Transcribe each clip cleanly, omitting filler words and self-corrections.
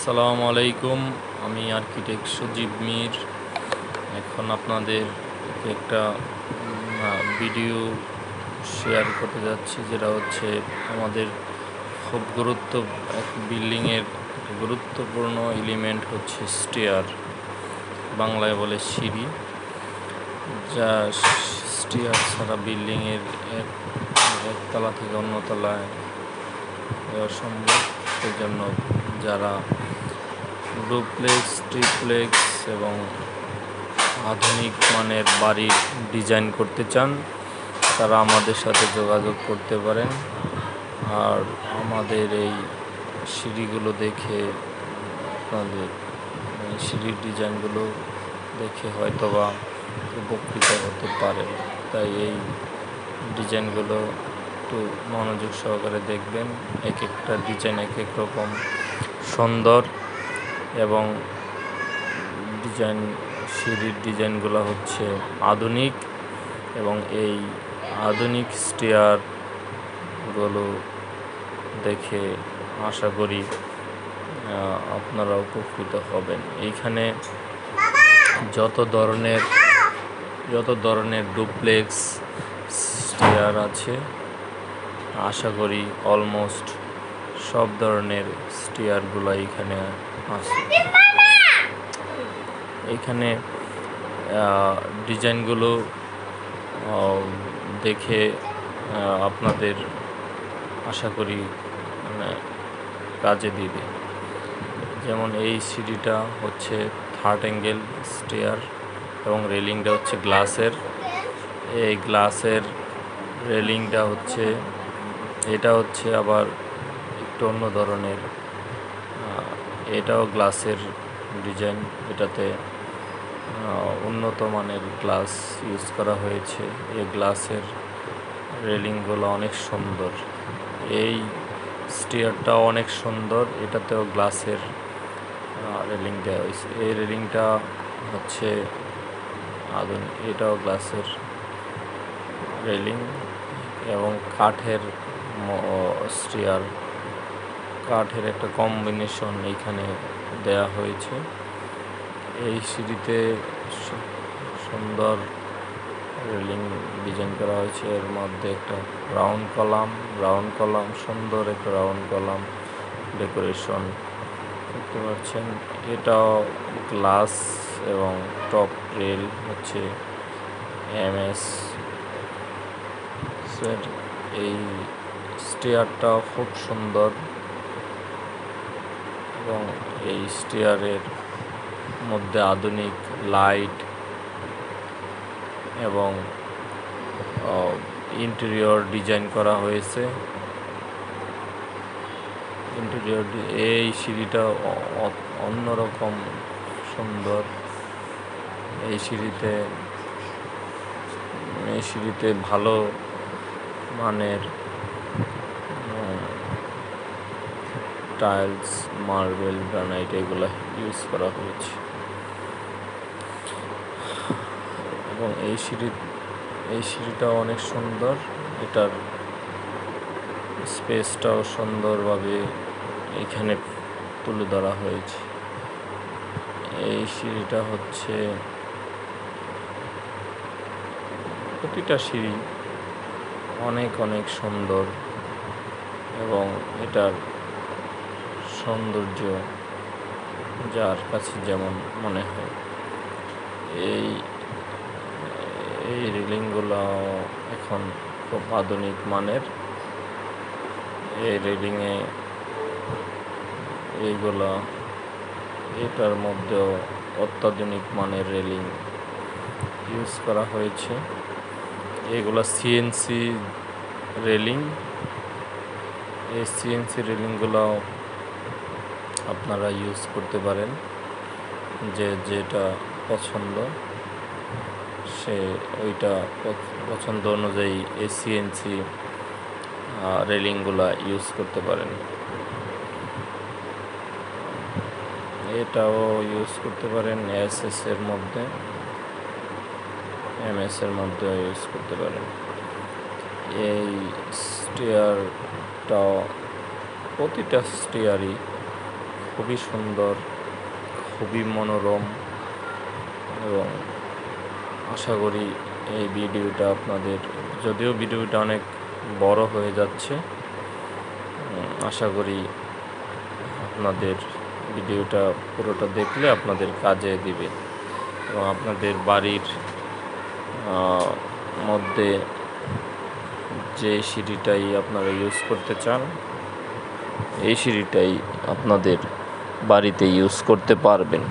আসসালামু আলাইকুম। আমি আর্কিটেক্ট সজীব মীর। এখন আপনাদের একটা ভিডিও শেয়ার করতে যাচ্ছি, যেটা হচ্ছে আমাদের খুব এক বিল্ডিংয়ের গুরুত্বপূর্ণ এলিমেন্ট হচ্ছে স্টেয়ার, বাংলায় বলে সিঁড়ি। যা স্টেয়ার ছাড়া বিল্ডিংয়ের একতলা থেকে অন্য তলায় যাওয়া সম্ভব। সেই জন্য যারা ডুপ্লেক্স, ট্রিপ্লেক্স এবং আধুনিক মানের বাড়ি ডিজাইন করতে চান, তারা আমাদের সাথে যোগাযোগ করতে পারেন। আর আমাদের এই সিঁড়িগুলো দেখে, আপনাদের সিঁড়ির ডিজাইনগুলো দেখে হয়তোবা উপকৃত হতে পারে। তাই এই ডিজাইনগুলো একটু মনোযোগ সহকারে দেখবেন। এক একটা ডিজাইন এক এক রকম সুন্দর, এবং সিঁড়ির ডিজাইনগুলো হচ্ছে আধুনিক, এবং এই আধুনিক স্টেয়ারগুলো দেখে আশা করি আপনারা উপকৃত হবেন। এইখানে যত ধরনের ডুপ্লেক্স স্টেয়ার আছে, আশা করি অলমোস্ট সব ধরনের স্টেয়ারগুলো এইখানে আছে। এইখানে ডিজাইনগুলো দেখে আপনাদের আশা করি কাজে দিবে। যেমন এই সিঁড়িটা হচ্ছে থার্ড অ্যাঙ্গেল স্টেয়ার, এবং রেলিংটা হচ্ছে গ্লাসের। এই গ্লাসের রেলিংটা এটা হচ্ছে আবার একটু অন্য ধরনের। এটাও গ্লাসের ডিজাইন, এটাতে উন্নত মানের গ্লাস ইউজ করা হয়েছে। এই গ্লাসের রেলিংগুলো অনেক সুন্দর। এই স্টেয়ারটাও অনেক সুন্দর, এটাতেও গ্লাসের রেলিং দেওয়া হয়েছে। এই রেলিংটা হচ্ছে আধুনিক, এটাও গ্লাসের রেলিং এবং কাঠের স্টেয়ার, কাঠের একটা কম্বিনেশন এইখানে দেয়া হয়েছে। এই সিঁড়িতে সুন্দর রেলিং ডিজাইন করা হয়েছে। এর মধ্যে একটা রাউন্ড কলাম, সুন্দর একটা রাউন্ড কলাম ডেকোরেশন দেখতে পাচ্ছেন। এটাও গ্লাস এবং টপ রেল হচ্ছে MS। এই স্টেয়ারটাও খুব সুন্দর, এবং এই স্টেয়ারের মধ্যে আধুনিক লাইট এবং ইন্টেরিয়র ডিজাইন করা হয়েছে। এই সিঁড়িটা অন্যরকম সুন্দর। এই সিঁড়িতে ভালো মানের টাইলস, মার্বেল, গ্রানাইট এগুলো ইউজ করা হয়েছে। এবং এই সিঁড়িটাও অনেক সুন্দর। এটার স্পেসটাও সুন্দরভাবে এখানে তুলে ধরা হয়েছে। এই সিঁড়িটা হচ্ছে, প্রতিটা সিঁড়ি অনেক সুন্দর, এবং এটার সৌন্দর্য যার কাছে যেমন মনে হয়। এই রেলিংগুলো এখন খুব আধুনিক মানের। এই রেলিংয়ে এটার মধ্যেও অত্যাধুনিক মানের রেলিং ইউজ করা হয়েছে। এগুলো CNC রেলিং। এই CNC রেলিংগুলো আপনারা ইউজ করতে পারেন, যেটা পছন্দ সে ওইটা পছন্দ অনুযায়ী এই CNC রেলিংগুলো ইউজ করতে পারেন। এটাও ইউজ করতে পারেন SS এর মধ্যে, MS এর মধ্যে ইউজ করতে পারেন। এই স্টেয়ারটা, প্রতিটা স্টেয়ারই খুবই সুন্দর, খুবই মনোরম, এবং আশা করি এই ভিডিওটা আপনাদের, যদিও ভিডিওটা অনেক বড় হয়ে যাচ্ছে, আশা করি আপনাদের ভিডিওটা পুরোটা দেখলে আপনাদের কাজে দিবে এবং আপনাদের বাড়ির মধ্যে যে সিঁড়িটাই আপনারা ইউজ করতে চান, এই সিঁড়িটাই আপনাদের বাড়িতে ইউজ করতে পারবেন।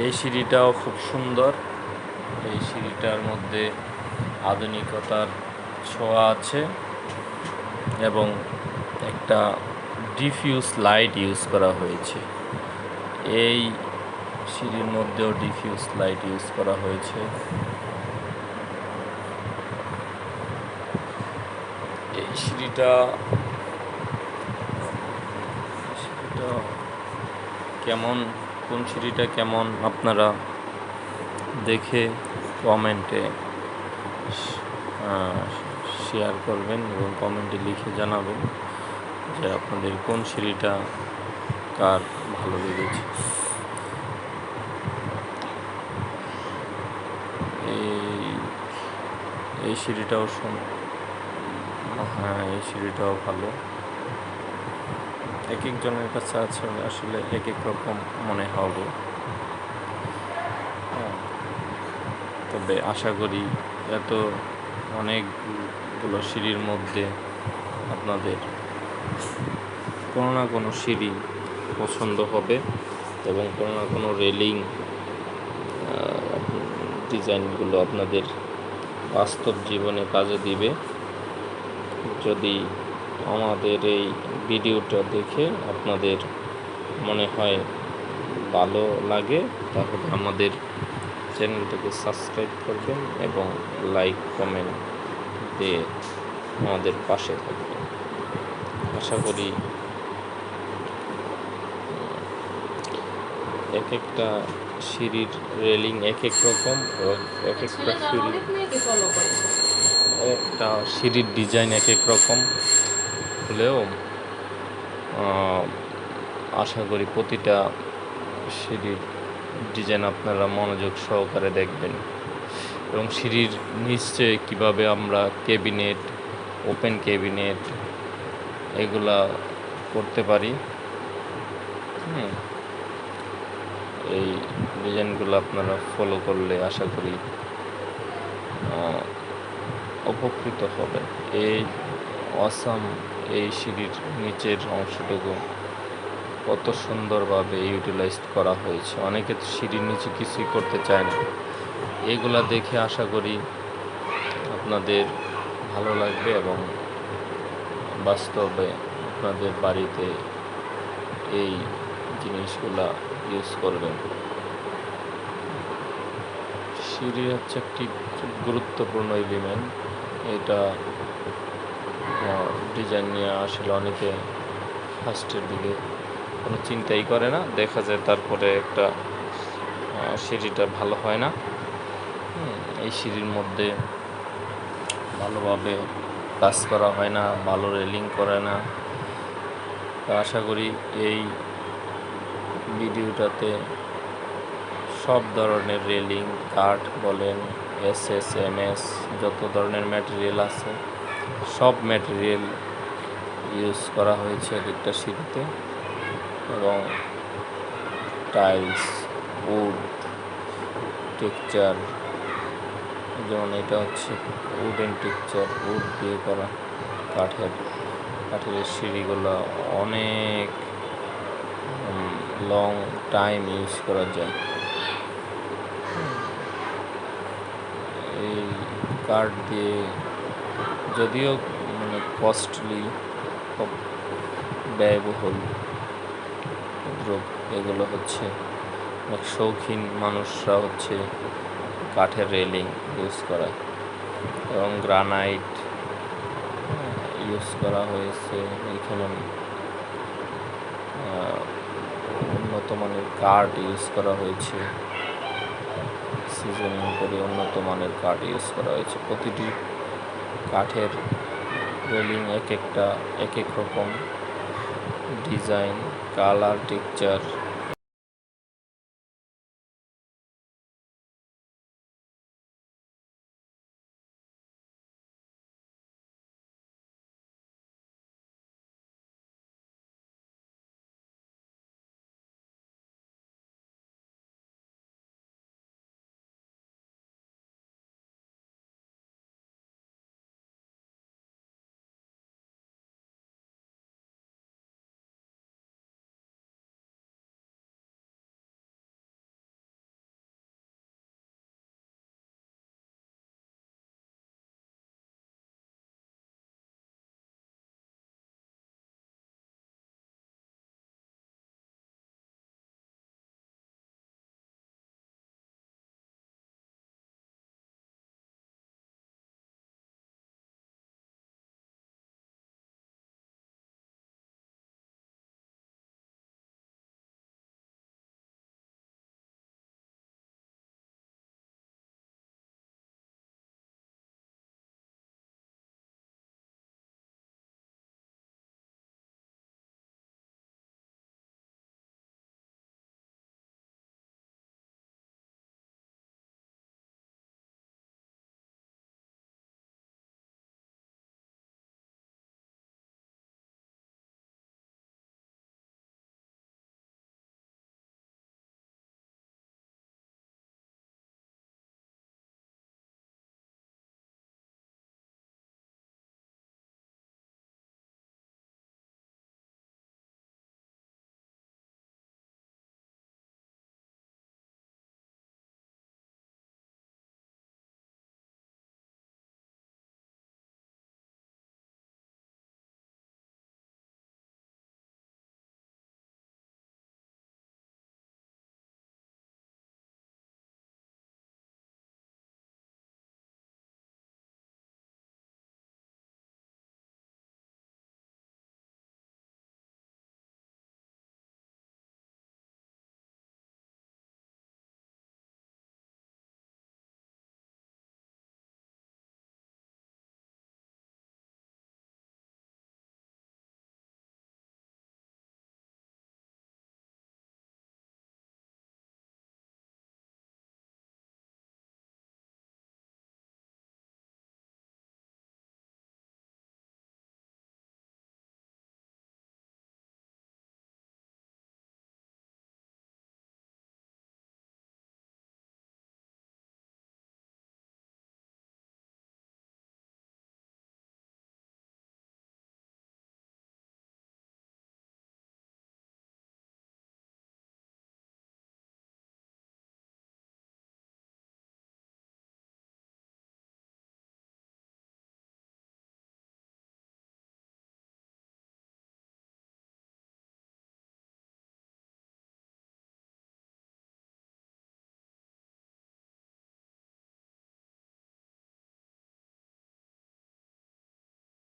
এই সিঁড়িটাও খুব সুন্দর। এই সিঁড়িটার মধ্যে আধুনিকতার ছোঁয়া আছে এবং একটা ডিফিউজ লাইট ইউজ করা হয়েছে। এই সিঁড়ির মধ্যেও ডিফিউজ লাইট ইউজ করা হয়েছে। এই সিঁড়িটা কেমন, কোন সিঁড়িটা কেমন আপনারা দেখে কমেন্টে শেয়ার করবেন এবং কমেন্টে লিখে জানাবেন যে আপনাদের কোন সিঁড়িটা কার ভালো লেগেছে। এই সিঁড়িটাও হ্যাঁ, এই সিঁড়িটাও ভালো। এক একজনের কাছে আছে আসলে এক এক রকম মনে হবে, তবে আশা করি এত অনেকগুলো সিঁড়ির মধ্যে আপনাদের কোনো না কোনো সিঁড়ি পছন্দ হবে এবং কোনো না কোনো রেলিং ডিজাইনগুলো আপনাদের বাস্তব জীবনে কাজে দিবে। যদি আমাদের এই ভিডিওটা দেখে আপনাদের মনে হয় ভালো লাগে, তাহলে আমাদের চ্যানেলটাকে সাবস্ক্রাইব করবেন এবং লাইক কমেন্ট দিয়ে আমাদের পাশে থাকবেন। আশা করি এক একটা সিঁড়ির রেলিং এক এক রকম, এক একটা সিঁড়ির ডিজাইন এক এক রকম হলেও আশা করি প্রতিটা সিঁড়ির ডিজাইন আপনারা মনোযোগ সহকারে দেখবেন এবং সিঁড়ির নিচে কীভাবে আমরা ক্যাবিনেট, ওপেন ক্যাবিনেট এগুলা করতে পারি, এই ডিজাইনগুলো আপনারা ফলো করলে আশা করি উপকৃত হবেন। এই অসাম এই সিঁড়ির নিচের অংশটুকু কত সুন্দরভাবে ইউটিলাইজ করা হয়েছে। অনেকে তো সিঁড়ির নিচে কিছুই করতে চায় না। এগুলা দেখে আশা করি আপনাদের ভালো লাগবে এবং বাস্তবে আপনাদের বাড়িতে এই জিনিসগুলা ইউজ করবেন। সিঁড়ি হচ্ছে একটি খুব গুরুত্বপূর্ণ এলিমেন্ট। এটা ডিজাইন নিয়ে আসলে অনেকে ফার্স্টের দিকে কোনো চিন্তাই করে না, দেখা যায় তারপরে একটা সিঁড়িটা ভালো হয় না। এই সিঁড়ির মধ্যে ভালোভাবে কাজ করা হয় না, ভালো রেলিং করে না। আশা করি এই ভিডিওটাতে সব ধরনের রেলিং, কাঠ বলেন, এসএসএমএস যত ধরনের ম্যাটেরিয়াল আছে সব ম্যাটেরিয়াল ইউজ করা হয়েছে একটা সিঁড়িতে, এবং টাইলস, উড টেক্সচার, যেমন এটা হচ্ছে উডেন টেক্সচার, উড দিয়ে করা কাঠের সিঁড়িগুলো অনেক লং টাইম ইউজ করা যায়। এই কাঠ দিয়ে যদিও মানে কস্টলি, খুব ব্যয়বহুল, এগুলো হচ্ছে অনেক শৌখিন মানুষরা হচ্ছে কাঠের রেলিং ইউজ করা এবং গ্রানাইট ইউজ করা হয়েছে। এখানে উন্নত মানের কাঠ ইউজ করা হয়েছে, সিজনিং করে উন্নত মানের কাঠ ইউজ করা হয়েছে। প্রতিটি কাঠের রেলিং এক এক রকম ডিজাইন, কালার, টেক্সচার